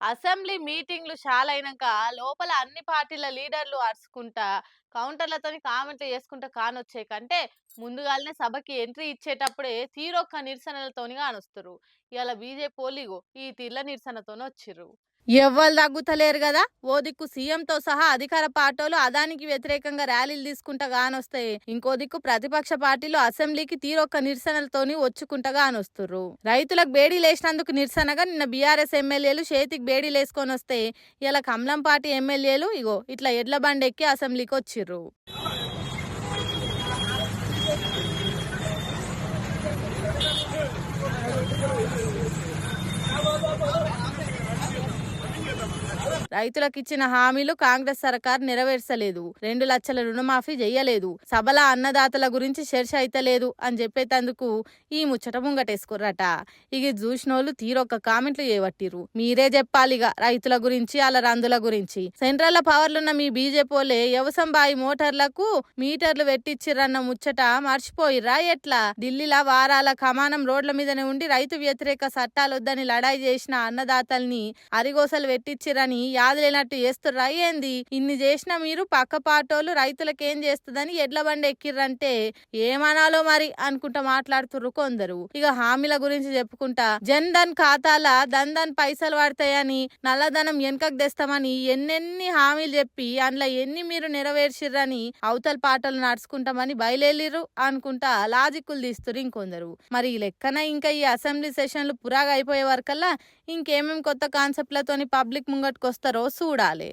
Assembly మీటింగ్‌లు షాలయినంక లోపల అన్ని పార్టీల లీడర్లు అరుసుకుంటా, కౌంటర్‌లతోని కామెంట్లు చేసుకుంటా కానొచ్చే కంటే, ముందుగాల్నే సభకి ఎంట్రీ ఇచ్చేటప్పుడే తీరొక్క నిరసనలతోని కానొస్తుర్రు. ఇయాల బీజేపీవోళ్ళు ఇగో ఈ తీర్ల నిరసనతోనొచ్చిర్రు. ఎవ్వరు తగ్గుతలేరు కదా. ఓ దిక్కు సీఎంతో సహా అధికార పార్టీలు అదానికి వ్యతిరేకంగా ర్యాలీలు తీసుకుంటా గానొస్తాయి, ఇంకో దిక్కు ప్రతిపక్ష పార్టీలు అసెంబ్లీకి తీరొక్క నిరసనలతోని వచ్చుకుంటా గానొస్తుర్రు. రైతులకు బేడీలేసినందుకు నిరసనగా నిన్న బీఆర్ఎస్ ఎమ్మెల్యేలు చేతికి బేడీలేసుకొని వస్తే, ఇలా కమలం పార్టీ ఎమ్మెల్యేలు ఇగో ఇట్లా ఎడ్ల బండెక్కి అసెంబ్లీకి వచ్చిర్రు. రైతులకు ఇచ్చిన హామీలు కాంగ్రెస్ సర్కార్ నెరవేర్చలేదు, 2 లక్షల రుణమాఫీ చెయ్యలేదు, సబల అన్నదాతల గురించి చర్చ అయితలేదు అని చెప్పేటందుకు ఈ ముచ్చట ముంగటేసుకుర్రట. ఇక చూసినోళ్ళు తీరొక్క కామెంట్లు చేయబట్టిరు. మీరే చెప్పాలిగా రైతుల గురించి అలా రందుల గురించి. సెంట్రల్ పవర్లున్న మీ బీజేపీ వాళ్ళే వ్యవసాయ బాయి మోటార్లకు మీటర్లు పెట్టిచ్చిరన్న ముచ్చట మర్చిపోయిర్రా ఎట్లా? ఢిల్లీలో వారాల కమానం రోడ్ల మీదనే ఉండి రైతు వ్యతిరేక చట్టాలొద్దని లడాయి చేసిన అన్నదాతల్ని అరిగోసలు పెట్టిచ్చిరని యాదలేనట్టు చేస్తుర్రా ఏంది? ఇన్ని చేసినా మీరు పక్క పాటోళ్ళు రైతులకేం చేస్తుందని ఎడ్ల బండి ఎక్కిర్రంటే ఏమనాలో మరి అనుకుంటా మాట్లాడుతుర్రు కొందరు. ఇక హామీల గురించి చెప్పుకుంటా జన్ ధన్ ఖాతాల దన్ పైసలు పడతాయని, నల్లధనం వెనకకు తెస్తామని ఎన్నెన్ని హామీలు చెప్పి అందులో ఎన్ని మీరు నెరవేర్చిర్రని అవతల పాటలు నడుచుకుంటామని బయలుదేరిర్రు అనుకుంటా లాజిక్కులు తీస్తురు ఇంకొందరు. మరి ఈ లెక్కన ఇంకా ఈ అసెంబ్లీ సెషన్లు పురాగా అయిపోయే వరకల్లా ఇంకేమేం కొత్త కాన్సెప్ట్లతోని పబ్లిక్ ముంగట్టుకొస్తారో చూడాలి.